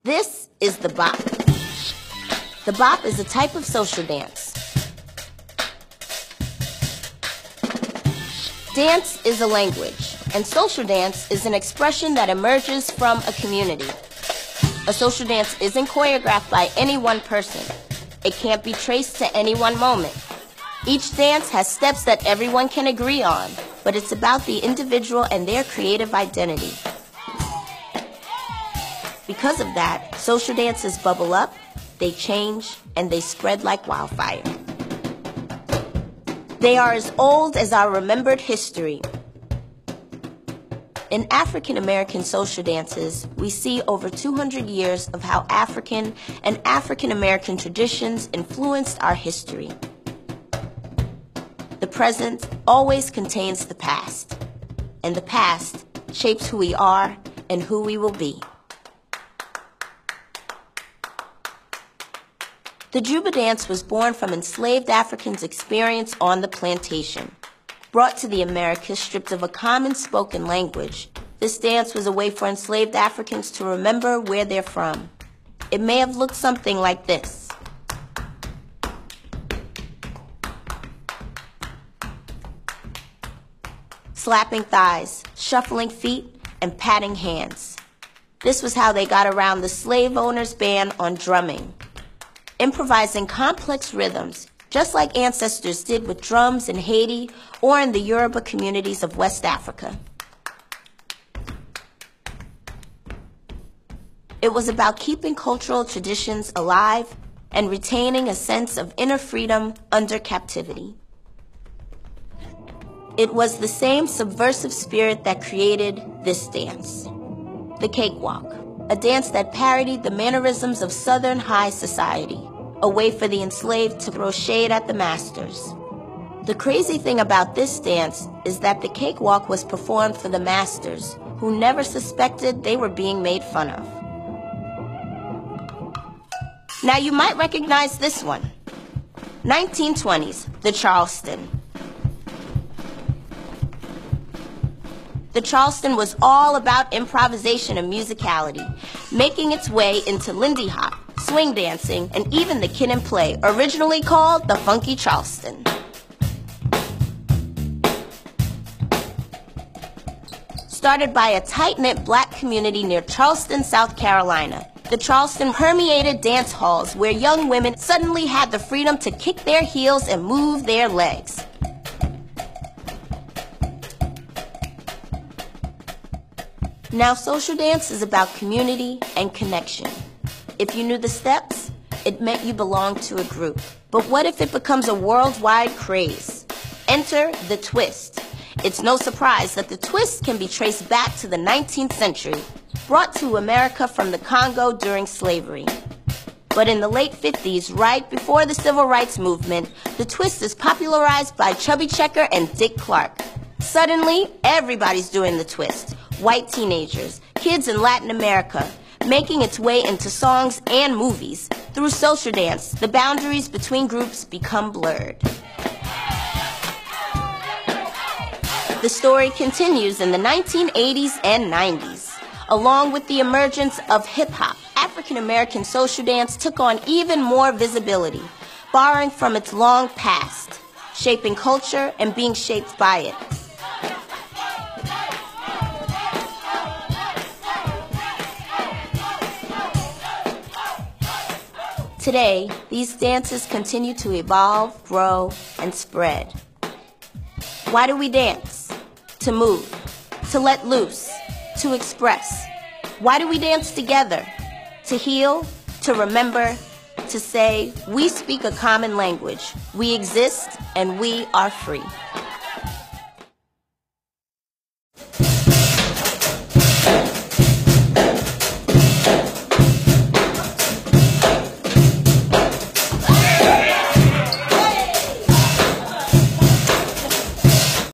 This is the bop. The bop is a type of social dance. Dance is a language, and social dance is an expression that emerges from a community. A social dance isn't choreographed by any one person. It can't be traced to any one moment. Each dance has steps that everyone can agree on, but it's about the individual and their creative identity. Because of that, social dances bubble up, they change, and they spread like wildfire. They are as old as our remembered history. In African American social dances, we see over 200 years of how African and African American traditions influenced our history. The present always contains the past, and the past shapes who we are and who we will be. The Juba dance was born from enslaved Africans' experience on the plantation. Brought to the Americas stripped of a common spoken language, this dance was a way for enslaved Africans to remember where they're from. It may have looked something like this. Slapping thighs, shuffling feet, and patting hands. This was how they got around the slave owner's ban on drumming. Improvising complex rhythms, just like ancestors did with drums in Haiti or in the Yoruba communities of West Africa. It was about keeping cultural traditions alive and retaining a sense of inner freedom under captivity. It was the same subversive spirit that created this dance, the cakewalk. A dance that parodied the mannerisms of Southern high society, a way for the enslaved to throw shade at the masters. The crazy thing about this dance is that the cakewalk was performed for the masters, who never suspected they were being made fun of. Now you might recognize this one. 1920s, the Charleston. The Charleston was all about improvisation and musicality, making its way into Lindy Hop, swing dancing, and even the Kid and Play, originally called the Funky Charleston. Started by a tight-knit black community near Charleston, South Carolina, the Charleston permeated dance halls where young women suddenly had the freedom to kick their heels and move their legs. Now, social dance is about community and connection. If you knew the steps, it meant you belonged to a group. But what if it becomes a worldwide craze? Enter the twist. It's no surprise that the twist can be traced back to the 19th century, brought to America from the Congo during slavery. But in the late 50s, right before the Civil Rights Movement, the twist is popularized by Chubby Checker and Dick Clark. Suddenly, everybody's doing the twist. White teenagers, kids in Latin America, making its way into songs and movies. Through social dance, the boundaries between groups become blurred. The story continues in the 1980s and 90s. Along with the emergence of hip-hop, African-American social dance took on even more visibility, borrowing from its long past, shaping culture and being shaped by it. Today, these dances continue to evolve, grow, and spread. Why do we dance? To move, to let loose, to express. Why do we dance together? To heal, to remember, to say, we speak a common language. We exist and we are free.